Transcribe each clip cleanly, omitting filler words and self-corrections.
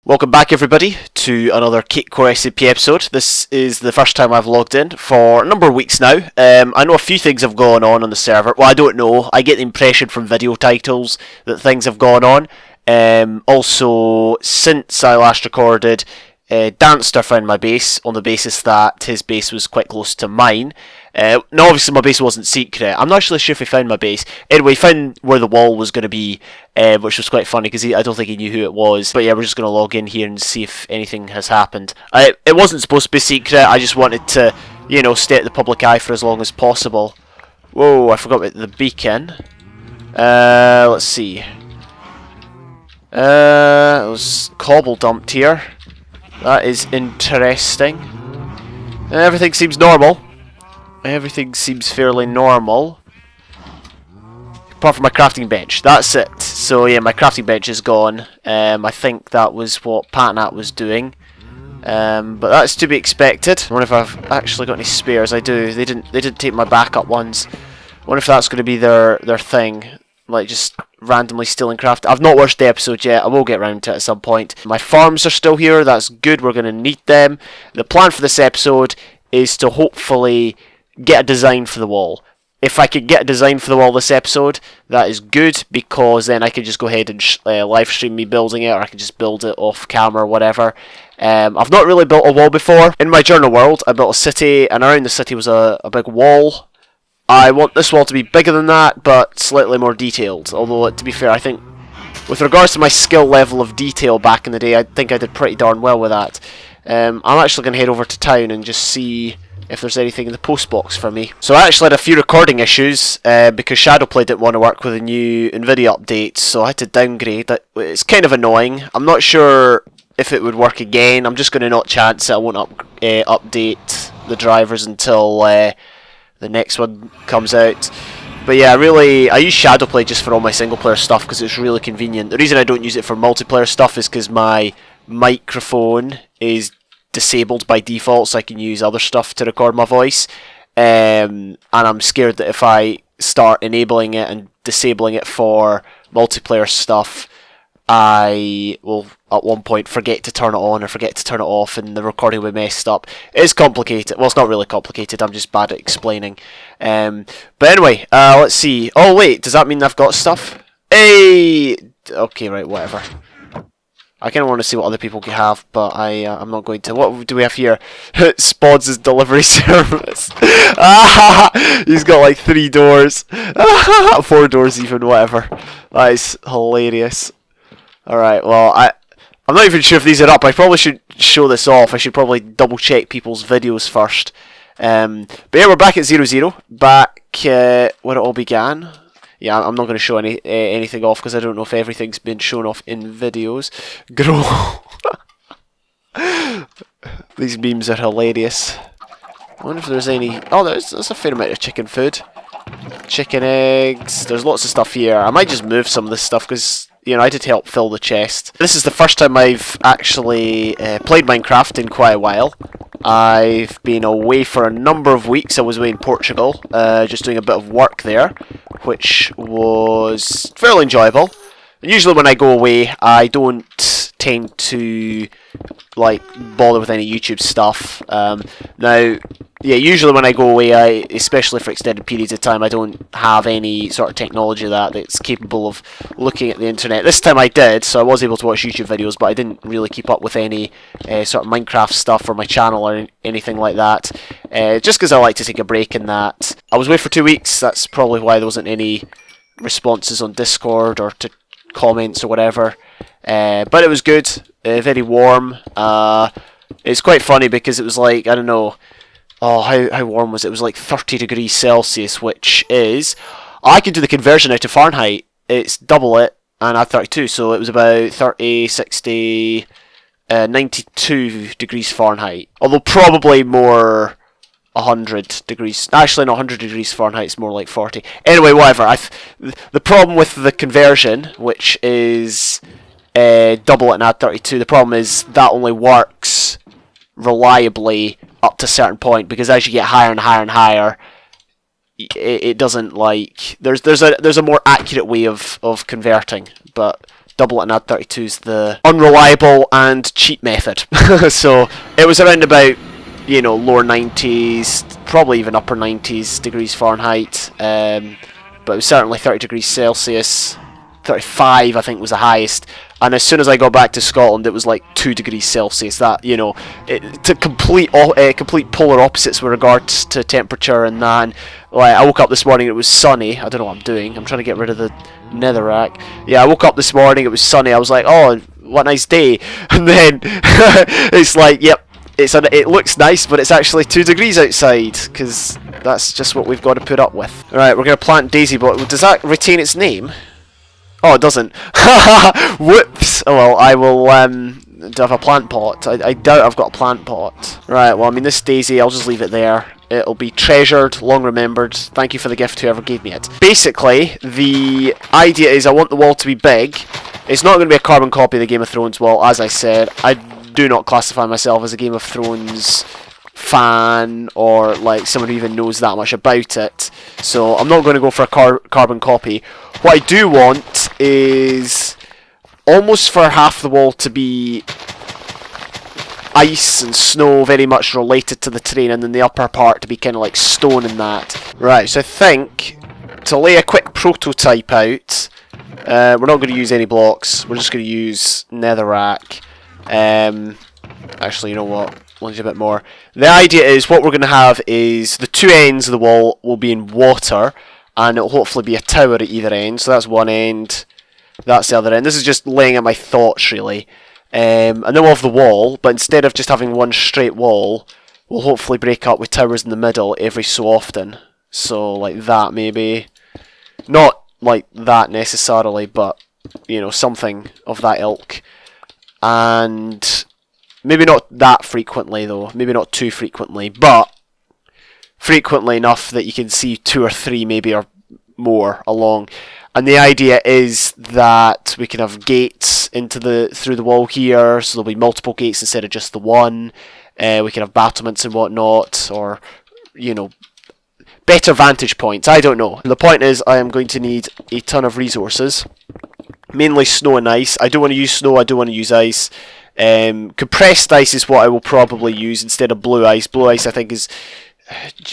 Welcome back everybody to another Cakecore SMP episode. This is the first time I've logged in for a number of weeks now. I know a few things have gone on the server. Well, I don't know. I get the impression from video titles that things have gone on. Also, since I last recorded, Danster found my base on the basis that his base was quite close to mine. Now obviously my base wasn't secret. I'm not actually sure if he found my base. Anyway, he found where the wall was going to be, which was quite funny because I don't think he knew who it was. But yeah, we're just going to log in here and see if anything has happened. It wasn't supposed to be secret. I just wanted to, you know, stay at the public eye for as long as possible. Whoa, I forgot about the beacon. Let's see. It was cobble dumped here. That is interesting. Everything seems normal. Everything seems fairly normal. Apart from my crafting bench. That's it. So yeah, my crafting bench is gone. I think that was what Patnat was doing. But that's to be expected. I wonder if I've actually got any spares. I do. They didn't take my backup ones. I wonder if that's going to be their thing. Like just randomly stealing craft. I've not watched the episode yet. I will get around to it at some point. My farms are still here. That's good. We're going to need them. The plan for this episode is to hopefully get a design for the wall. If I could get a design for the wall this episode, that is good, because then I can just go ahead and live stream me building it, or I can just build it off camera or whatever. I've not really built a wall before. In my journal world, I built a city, and around the city was a big wall. I want this wall to be bigger than that, but slightly more detailed. Although, to be fair, I think with regards to my skill level of detail back in the day, I think I did pretty darn well with that. I'm actually going to head over to town and just see if there's anything in the post box for me. So I actually had a few recording issues because Shadowplay didn't want to work with the new NVIDIA updates, so I had to downgrade. It's kind of annoying. I'm not sure if it would work again. I'm just going to not chance it. I won't update the drivers until the next one comes out. But yeah, I use Shadowplay just for all my single player stuff because it's really convenient. The reason I don't use it for multiplayer stuff is because my microphone is disabled by default, so I can use other stuff to record my voice, and I'm scared that if I start enabling it and disabling it for multiplayer stuff, I will at one point forget to turn it on or forget to turn it off, and the recording will be messed up. It's complicated. Well, it's not really complicated, I'm just bad at explaining. But anyway, let's see. Oh wait, does that mean I've got stuff? Hey! Okay, right, whatever. I kind of want to see what other people can have, but I'm not going to. What do we have here? Spods' delivery service. He's got like 3 doors. 4 doors even, whatever. That is hilarious. Alright, well, I'm not even sure if these are up. I probably should show this off. I should probably double check people's videos first. But yeah, we're back at 0-0. Back where it all began. Yeah, I'm not going to show anything off because I don't know if everything's been shown off in videos. Grow. These memes are hilarious. I wonder if there's any... Oh, there's a fair amount of chicken food. Chicken eggs. There's lots of stuff here. I might just move some of this stuff because, you know, I did help fill the chest. This is the first time I've actually played Minecraft in quite a while. I've been away for a number of weeks. I was away in Portugal, just doing a bit of work there, which was fairly enjoyable. And usually when I go away, I don't tend to like bother with any YouTube stuff. Now, yeah, usually when I go away, especially for extended periods of time, I don't have any sort of technology that's capable of looking at the internet. This time I did, so I was able to watch YouTube videos, but I didn't really keep up with any sort of Minecraft stuff for my channel or anything like that, just because I like to take a break in that. I was away for 2 weeks. That's probably why there wasn't any responses on Discord or to comments or whatever, but it was good. Very warm. It's quite funny because it was like, I don't know, oh, how warm was it? It was like 30 degrees Celsius, which is, I can do the conversion out to Fahrenheit. It's double it, and I had 32, so it was about 30, 60, 92 degrees Fahrenheit. Although probably more 100 degrees. Actually, not 100 degrees Fahrenheit, it's more like 40. Anyway, whatever. The problem with the conversion, which is double it and add 32, the problem is that only works reliably up to a certain point, because as you get higher and higher and higher, it doesn't, like, there's a more accurate way of converting, but double it and add 32 is the unreliable and cheap method. So it was around about, you know, lower 90s, probably even upper 90s degrees Fahrenheit, but it was certainly 30 degrees Celsius. 35 I think was the highest, and as soon as I got back to Scotland it was like 2 degrees Celsius. That, you know, to complete polar opposites with regards to temperature and that. And, like, I woke up this morning, it was sunny. I don't know what I'm doing, I'm trying to get rid of the netherrack. Yeah, I woke up this morning, it was sunny. I was like, oh, what a nice day. And then it's like, yep, it looks nice, but it's actually 2 degrees outside, because that's just what we've got to put up with. Alright, we're going to plant Daisy, but does that retain its name? Oh, it doesn't. Whoops. Oh well, I will, do I have a plant pot? I doubt I've got a plant pot. Right, well, I mean, this daisy, I'll just leave it there. It'll be treasured, long remembered. Thank you for the gift, whoever gave me it. Basically, the idea is I want the wall to be big. It's not going to be a carbon copy of the Game of Thrones wall, as I said. I do not classify myself as a Game of Thrones fan, or like someone who even knows that much about it, so I'm not going to go for a carbon copy. What I do want is almost for half the wall to be ice and snow, very much related to the terrain, and then the upper part to be kind of like stone and that. Right, so I think to lay a quick prototype out, we're not going to use any blocks, we're just going to use netherrack. Actually, you know what? We'll need a bit more. The idea is what we're going to have is the two ends of the wall will be in water, and it'll hopefully be a tower at either end. So that's one end, that's the other end. This is just laying out my thoughts, really. And then we'll have the wall, but instead of just having one straight wall, we'll hopefully break up with towers in the middle every so often. So like that, maybe. Not like that necessarily, but, you know, something of that ilk. And maybe not that frequently, though. Maybe not too frequently, but frequently enough that you can see 2 or 3 maybe or more along. And the idea is that we can have gates through the wall here, so there'll be multiple gates instead of just the one. We can have battlements and whatnot, or, you know, better vantage points. I don't know. And the point is, I am going to need a ton of resources. Mainly snow and ice. I don't want to use snow, I don't want to use ice. Compressed ice is what I will probably use instead of blue ice. Blue ice, I think, is...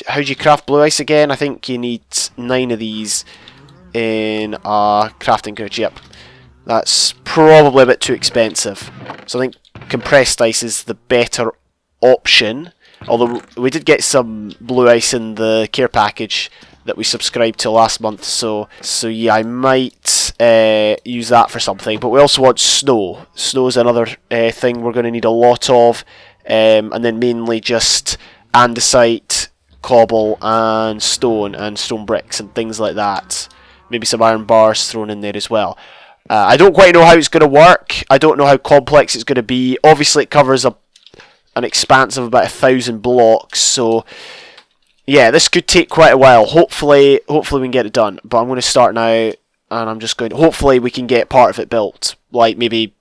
How do you craft blue ice again? I think you need 9 of these in a crafting couch. Yep. That's probably a bit too expensive. So I think compressed ice is the better option. Although we did get some blue ice in the care package that we subscribed to last month, so yeah, I might use that for something. But we also want snow. Snow is another thing we're going to need a lot of, and then mainly just andesite, cobble, and stone bricks and things like that. Maybe some iron bars thrown in there as well. I don't quite know how it's going to work. I don't know how complex it's going to be. Obviously, it covers an expanse of about 1,000 blocks, so yeah, this could take quite a while. Hopefully we can get it done. But I'm going to start now, and I'm just going to... Hopefully we can get part of it built. Like, maybe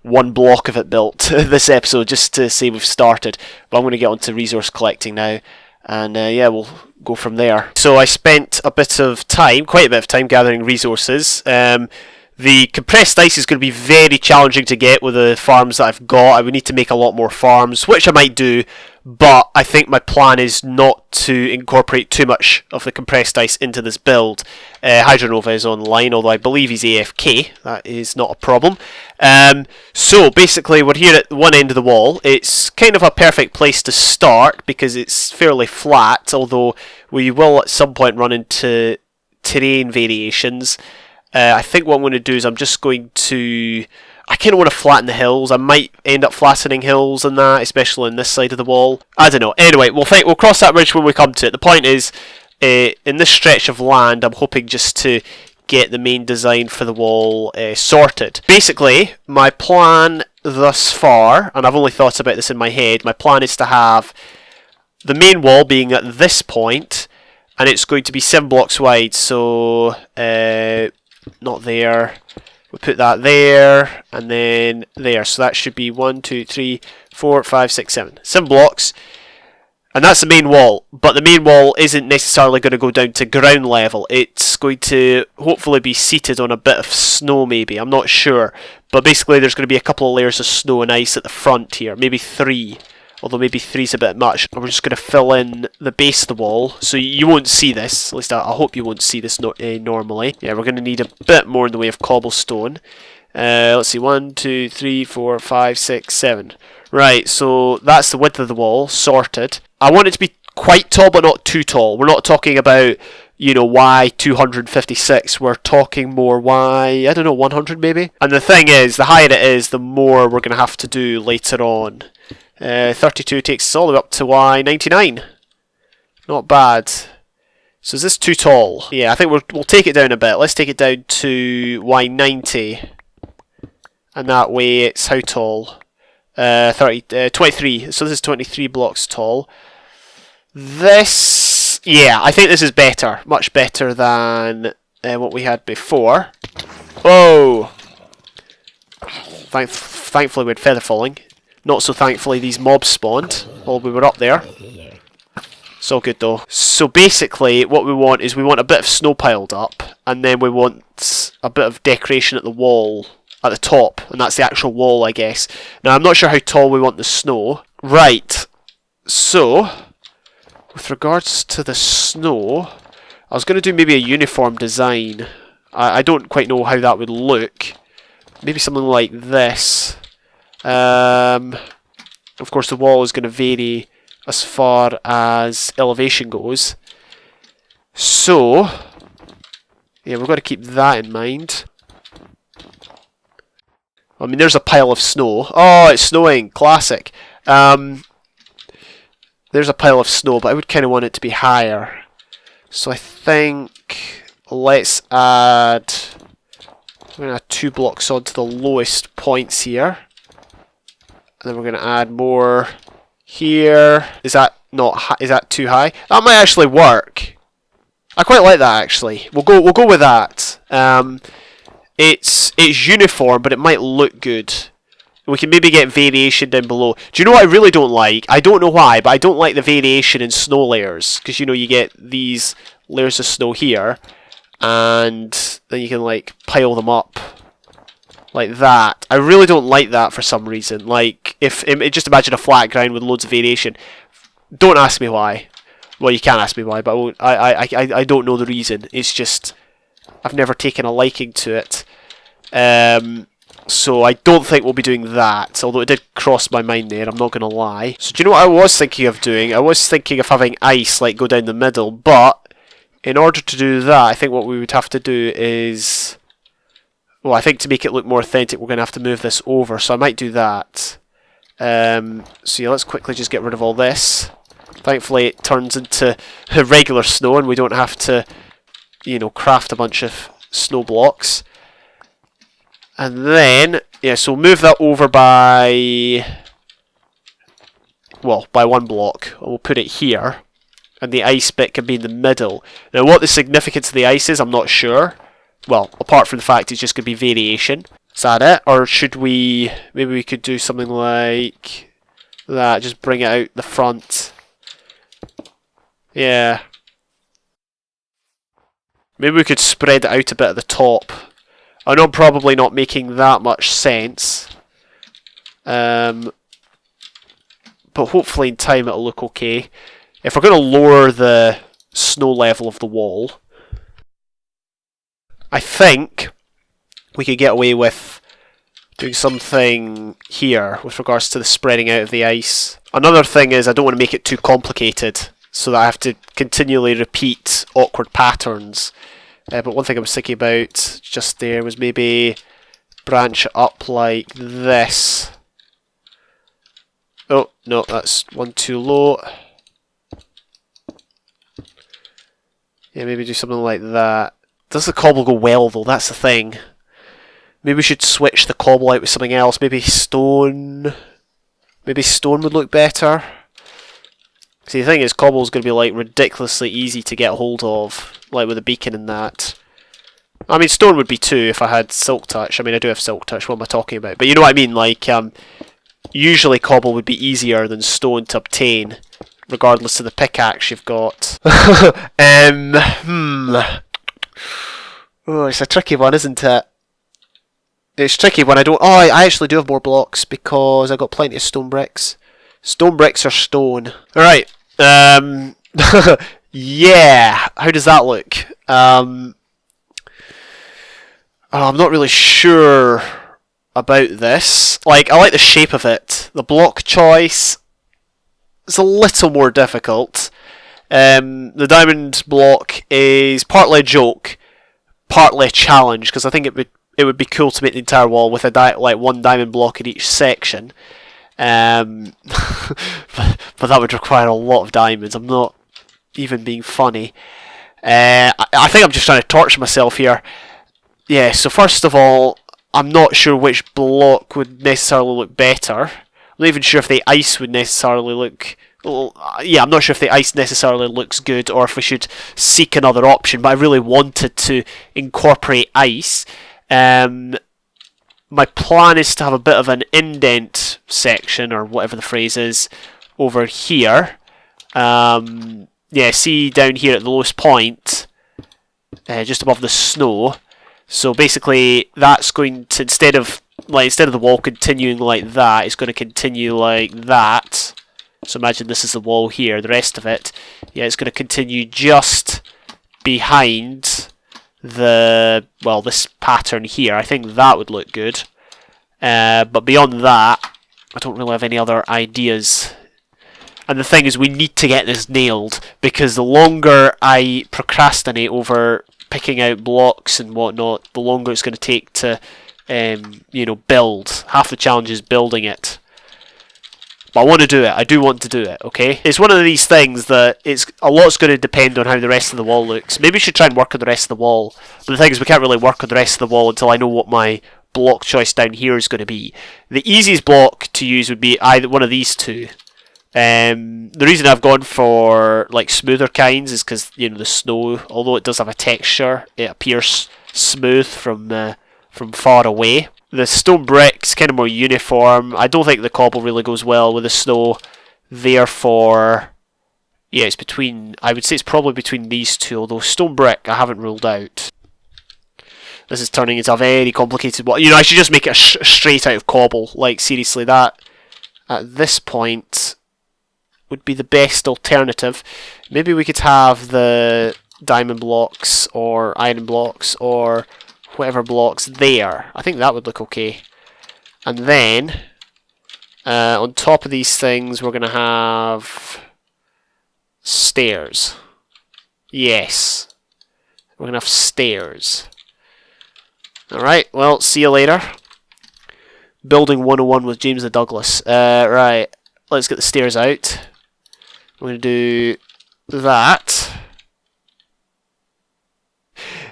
1 block of it built this episode, just to say we've started. But I'm going to get on to resource collecting now. And yeah, we'll go from there. So I spent a bit of time, quite a bit of time, gathering resources. The compressed ice is going to be very challenging to get with the farms that I've got. I would need to make a lot more farms, which I might do, but I think my plan is not to incorporate too much of the compressed ice into this build. Hydronova is online, although I believe he's AFK. That is not a problem. So basically we're here at one end of the wall. It's kind of a perfect place to start because it's fairly flat, although we will at some point run into terrain variations. I think what I'm going to do is I'm just going to... I kind of want to flatten the hills. I might end up flattening hills and that, especially on this side of the wall. I don't know. Anyway, we'll cross that bridge when we come to it. The point is, in this stretch of land, I'm hoping just to get the main design for the wall sorted. Basically, my plan thus far, and I've only thought about this in my head, my plan is to have the main wall being at this point, and it's going to be 7 blocks wide, so... not there. We put that there, and then there. So that should be 1, 2, 3, 4, 5, 6, 7. 7 blocks. And that's the main wall, but the main wall isn't necessarily going to go down to ground level. It's going to hopefully be seated on a bit of snow maybe, I'm not sure. But basically there's going to be a couple of layers of snow and ice at the front here, maybe 3. Although maybe 3's a bit much. And we're just going to fill in the base of the wall, so you won't see this. At least I hope you won't see this normally. Yeah, we're going to need a bit more in the way of cobblestone. Let's see, 1, 2, 3, 4, 5, 6, 7. Right, so that's the width of the wall, sorted. I want it to be quite tall, but not too tall. We're not talking about, you know, Y 256. We're talking more Y, I don't know, 100 maybe? And the thing is, the higher it is, the more we're going to have to do later on. 32 takes us all the way up to Y 99. Not bad. So is this too tall? Yeah, I think we'll take it down a bit. Let's take it down to Y 90. And that way it's how tall? 23. So this is 23 blocks tall. This, yeah, I think this is better. Much better than what we had before. Oh! Thankfully we had feather falling. Not so thankfully these mobs spawned while we were up there. It's all good though. So basically what we want is we want a bit of snow piled up, and then we want a bit of decoration at the wall at the top, and that's the actual wall, I guess. Now I'm not sure how tall we want the snow. Right, so with regards to the snow, I was going to do maybe a uniform design. I don't quite know how that would look. Maybe something like this. Of course the wall is going to vary as far as elevation goes. So, yeah, we've got to keep that in mind. I mean, there's a pile of snow. Oh, it's snowing. Classic. There's a pile of snow, but I would kind of want it to be higher. So I think let's add... we're going to add 2 blocks onto the lowest points here. And then we're going to add more here. Is that not? Is that too high? That might actually work. I quite like that actually. We'll go with that. It's uniform, but it might look good. We can maybe get variation down below. Do you know what I really don't like? I don't know why, but I don't like the variation in snow layers, because you know you get these layers of snow here, and then you can like pile them up like that. I really don't like that for some reason. Like if just imagine a flat ground with loads of variation. Don't ask me why. Well, you can ask me why, but I don't know the reason. It's just I've never taken a liking to it. So I don't think we'll be doing that, although it did cross my mind there, I'm not going to lie. So do you know what I was thinking of doing? I was thinking of having ice like go down the middle, but in order to do that, I think what we would have to do is... well, I think to make it look more authentic, we're going to have to move this over, so I might do that. So yeah, let's quickly just get rid of all this. Thankfully it turns into regular snow and we don't have to, you know, craft a bunch of snow blocks. And then, yeah, so we'll move that over by, well, by 1 block. We'll put it here, and the ice bit can be in the middle. Now, what the significance of the ice is, I'm not sure. Well, apart from the fact it's just going to be variation. Is that it? Or should we, maybe we could do something like that, just bring it out the front. Yeah. Maybe we could spread it out a bit at the top. I know I'm probably not making that much sense, but hopefully in time it'll look okay. If we're going to lower the snow level of the wall, I think we could get away with doing something here with regards to the spreading out of the ice. Another thing is I don't want to make it too complicated so that I have to continually repeat awkward patterns. But one thing I was thinking about just there was maybe branch it up like this. Oh, no, that's one too low. Yeah, maybe do something like that. Does the cobble go well though? That's the thing. Maybe we should switch the cobble out with something else. Maybe stone. Maybe stone would look better. See, the thing is, cobble's going to be like ridiculously easy to get hold of, like with a beacon and that. I mean, stone would be too if I had silk touch. I mean, I do have silk touch. What am I talking about? But you know what I mean. Like, usually cobble would be easier than stone to obtain, regardless of the pickaxe you've got. Oh, it's a tricky one, isn't it? It's tricky when I don't... Oh, I actually do have more blocks because I got plenty of stone bricks. Stone bricks are stone. Alright. Yeah. How does that look? I'm not really sure about this. Like, I like the shape of it. The block choice is a little more difficult. The diamond block is partly a joke, partly a challenge, because I think it would be cool to make the entire wall with like one diamond block in each section. But that would require a lot of diamonds. I'm not even being funny. I think I'm just trying to torture myself here. Yeah, so first of all, I'm not sure which block would necessarily look better. I'm not even sure if the ice would necessarily look... Well, yeah, I'm not sure if the ice necessarily looks good or if we should seek another option, but I really wanted to incorporate ice. My plan is to have a bit of an indent section, or whatever the phrase is, over here. Yeah, see down here at the lowest point, just above the snow. So basically, that's going to, instead of the wall continuing like that, it's going to continue like that. So imagine this is the wall here. The rest of it, yeah, it's going to continue just behind the, well, this pattern here. I think that would look good. But beyond that, I don't really have any other ideas. And the thing is, we need to get this nailed, because the longer I procrastinate over picking out blocks and whatnot, the longer it's going to take to, you know, build. Half the challenge is building it. But I want to do it. I do want to do it, okay? It's one of these things that a lot's going to depend on how the rest of the wall looks. Maybe we should try and work on the rest of the wall. But the thing is, we can't really work on the rest of the wall until I know what my block choice down here is going to be. The easiest block to use would be either one of these two. The reason I've gone for like smoother kinds is because, you know, the snow, although it does have a texture, it appears smooth from far away. The stone brick's kind of more uniform. I don't think the cobble really goes well with the snow. Therefore, yeah, it's between, I would say it's probably between these two, although stone brick I haven't ruled out. This is turning into a very complicated one. You know, I should just make it straight out of cobble. Like, seriously, that at this point would be the best alternative. Maybe we could have the diamond blocks or iron blocks or whatever blocks there. I think that would look okay. And then on top of these things we're going to have stairs. Yes, we're going to have stairs. Alright, well, see you later. Building 101 with JamestheDouglas. Right, let's get the stairs out. I'm going to do that.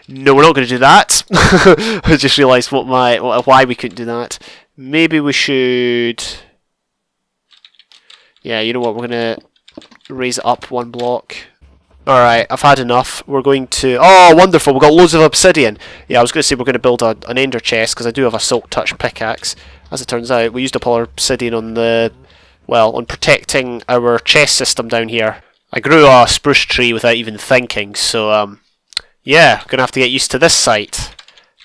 No, we're not going to do that. I just realised why we couldn't do that. Maybe we should... Yeah, you know what, we're going to raise it up one block. Alright, I've had enough. We're going to... Oh, wonderful, we've got loads of obsidian. Yeah, I was going to say we're going to build an ender chest, because I do have a silk touch pickaxe. As it turns out, we used up all our obsidian on the... Well, on protecting our chest system down here. I grew a spruce tree without even thinking, so yeah, gonna have to get used to this site.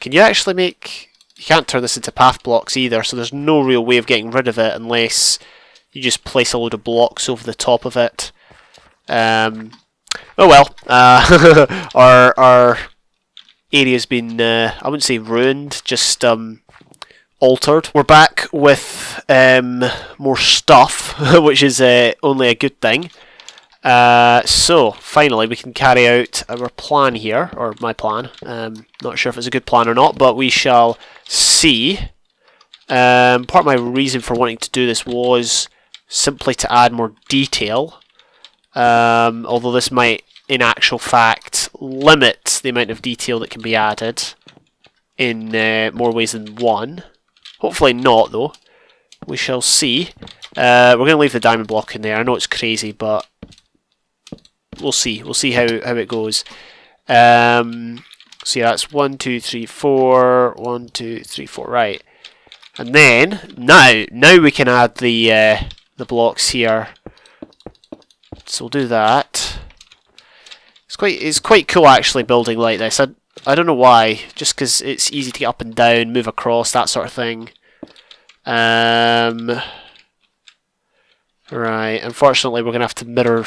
Can you actually make... You can't turn this into path blocks either, so there's no real way of getting rid of it unless you just place a load of blocks over the top of it. Oh well, our area's been, I wouldn't say ruined, just altered. We're back with more stuff, which is only a good thing. So, finally, we can carry out our plan here, or my plan. Not sure if it's a good plan or not, but we shall see. Part of my reason for wanting to do this was simply to add more detail, although this might, in actual fact, limit the amount of detail that can be added in more ways than one. Hopefully not, though. We shall see. We're going to leave the diamond block in there. I know it's crazy, but we'll see. We'll see how it goes. So yeah, that's 1, 2, 3, 4. 1, 2, 3, 4. Right. And then now we can add the blocks here So we'll do that. It's quite cool actually building like this. I don't know why, just because it's easy to get up and down, move across, that sort of thing. Right, unfortunately we're going to have to mirror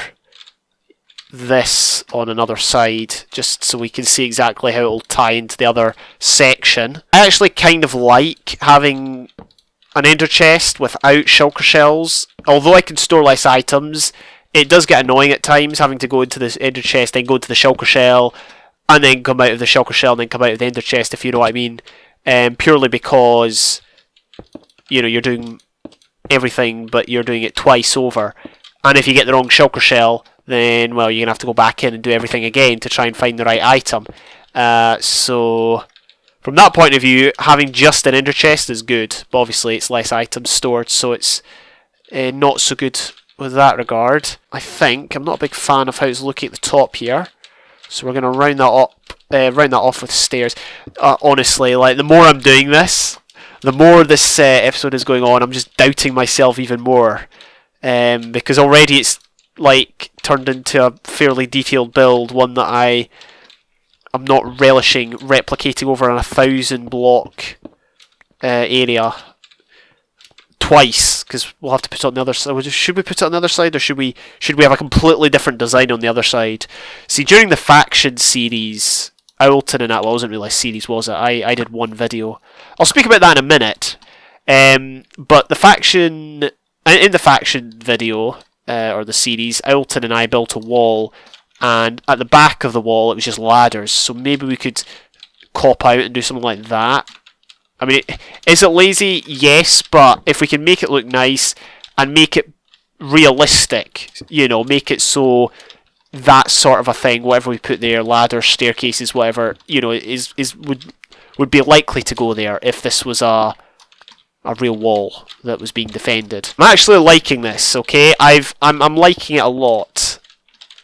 this on another side, just so we can see exactly how it'll tie into the other section. I actually kind of like having an ender chest without shulker shells. Although I can store less items, it does get annoying at times having to go into this ender chest, then go into the shulker shell, and then come out of the shulker shell, and then come out of the ender chest, if you know what I mean. Purely because, you know, you're doing everything, but you're doing it twice over. And if you get the wrong shulker shell, then, well, you're going to have to go back in and do everything again to try and find the right item. So, from that point of view, having just an ender chest is good, but obviously it's less items stored, so it's not so good with that regard. I think, I'm not a big fan of how it's looking at the top here, so we're going to round that off with stairs. Honestly, like, the more I'm doing this, the more this episode is going on, I'm just doubting myself even more. Because already it's like turned into a fairly detailed build, one that I'm not relishing replicating over an 1,000 block area twice, because we'll have to put it on the other side. Should we put it on the other side, or should we have a completely different design on the other side? See, during the faction series, Owlton and that, well, it wasn't really a series, was it? I did one video. I'll speak about that in a minute. But the faction, in the faction video, or the series, Owlton and I built a wall, and at the back of the wall it was just ladders, so maybe we could cop out and do something like that. I mean, is it lazy? Yes, but if we can make it look nice and make it realistic, you know, make it so that sort of a thing, whatever we put there, ladders, staircases, whatever, you know, would be likely to go there if this was a real wall that was being defended. I'm actually liking this, okay? I'm liking it a lot.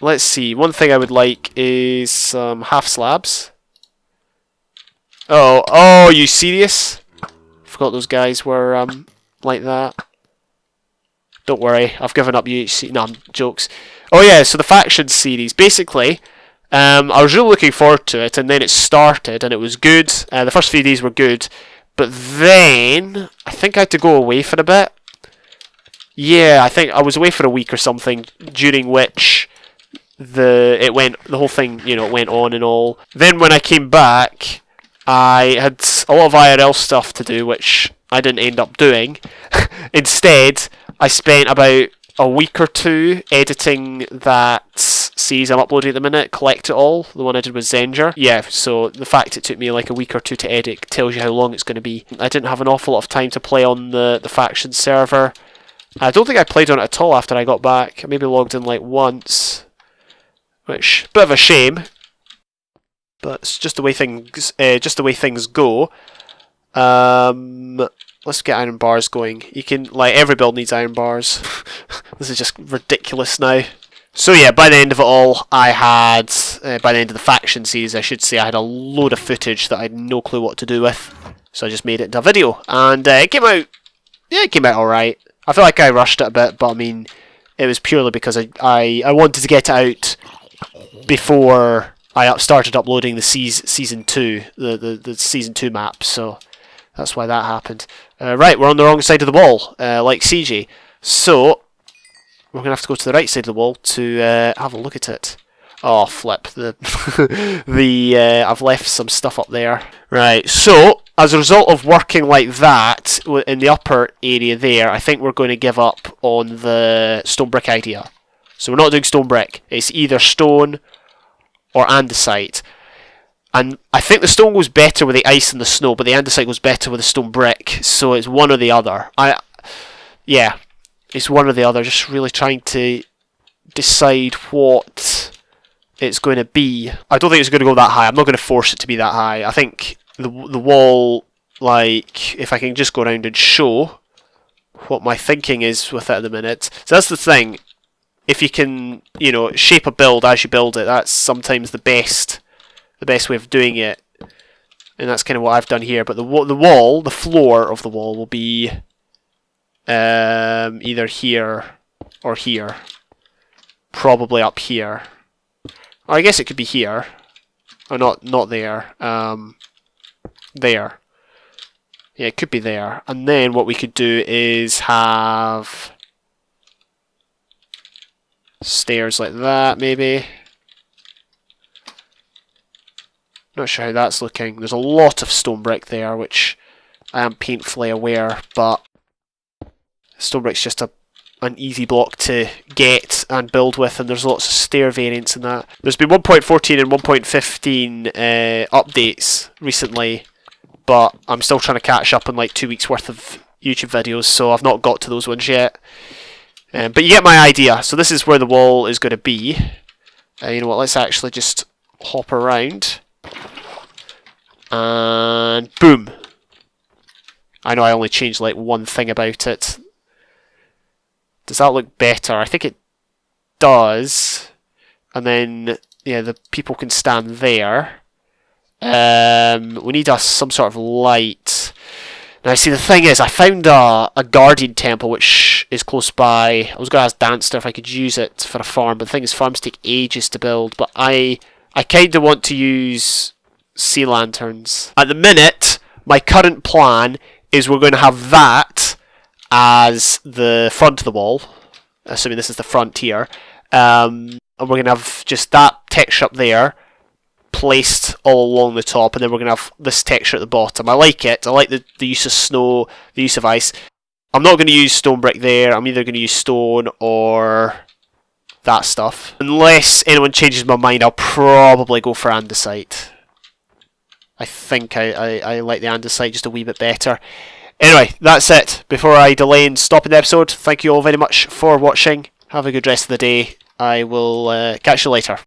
Let's see, one thing I would like is some half slabs. Oh, you serious? Forgot those guys were like that. Don't worry, I've given up UHC. No, jokes. Oh yeah, so the faction series. Basically, I was really looking forward to it, and then it started, and it was good. The first few days were good, but then I think I had to go away for a bit. Yeah, I think I was away for a week or something, during which the whole thing, you know, went on and all. Then when I came back, I had a lot of IRL stuff to do, which I didn't end up doing. Instead, I spent about a week or two editing that series I'm uploading at the minute, Collect It All, the one I did with Zenger. Yeah, so the fact it took me like a week or two to edit tells you how long it's going to be. I didn't have an awful lot of time to play on the faction server. I don't think I played on it at all after I got back. I maybe logged in like once, which, bit of a shame. But it's just the way things go. Let's get iron bars going. You can, like, every build needs iron bars. This is just ridiculous now. So yeah, by the end of it all, I had, by the end of the faction series, I should say, I had a load of footage that I had no clue what to do with. So I just made it into a video, and it came out, yeah, it came out alright. I feel like I rushed it a bit, but I mean, it was purely because I wanted to get it out before I started uploading the season 2, the season 2 map, so that's why that happened. Right, we're on the wrong side of the wall, like CJ. So we're gonna have to go to the right side of the wall to have a look at it. Oh, flip the I've left some stuff up there. Right, so as a result of working like that in the upper area there, I think we're going to give up on the stone brick idea. So we're not doing stone brick. It's either stone or andesite. And I think the stone goes better with the ice and the snow, but the andesite goes better with the stone brick. So it's one or the other. Yeah, it's one or the other. Just really trying to decide what it's going to be. I don't think it's going to go that high. I'm not going to force it to be that high. I think the wall, like, if I can just go around and show what my thinking is with it at the minute. So that's the thing. If you can, you know, shape a build as you build it, that's sometimes the best way of doing it. And that's kind of what I've done here. But the floor of the wall will be either here or here. probably up here. Or I guess it could be here. Or not there. There. Yeah, it could be there. And then what we could do is have stairs like that, maybe. Not sure how that's looking. There's a lot of stone brick there, which I am painfully aware, but stone brick's just an easy block to get and build with, and there's lots of stair variants in that. There's been 1.14 and 1.15 updates recently, but I'm still trying to catch up on like 2 weeks worth of YouTube videos, so I've not got to those ones yet. But you get my idea. So this is where the wall is going to be. You know what, let's actually just hop around. And boom. I know I only changed like one thing about it. Does that look better? I think it does. And then, yeah, the people can stand there. We need some sort of light. Now, see, the thing is, I found a guardian temple which is close by. I was going to ask Danster if I could use it for a farm, but the thing is, farms take ages to build. But I kind of want to use sea lanterns. At the minute, my current plan is we're going to have that as the front of the wall, assuming this is the front here, and we're going to have just that texture up there placed all along the top, and then we're going to have this texture at the bottom. I like it. I like the use of snow, the use of ice. I'm not going to use stone brick there. I'm either going to use stone or that stuff. Unless anyone changes my mind, I'll probably go for andesite. I think I like the andesite just a wee bit better. Anyway, that's it. Before I delay and stop the episode, thank you all very much for watching. Have a good rest of the day. I will catch you later.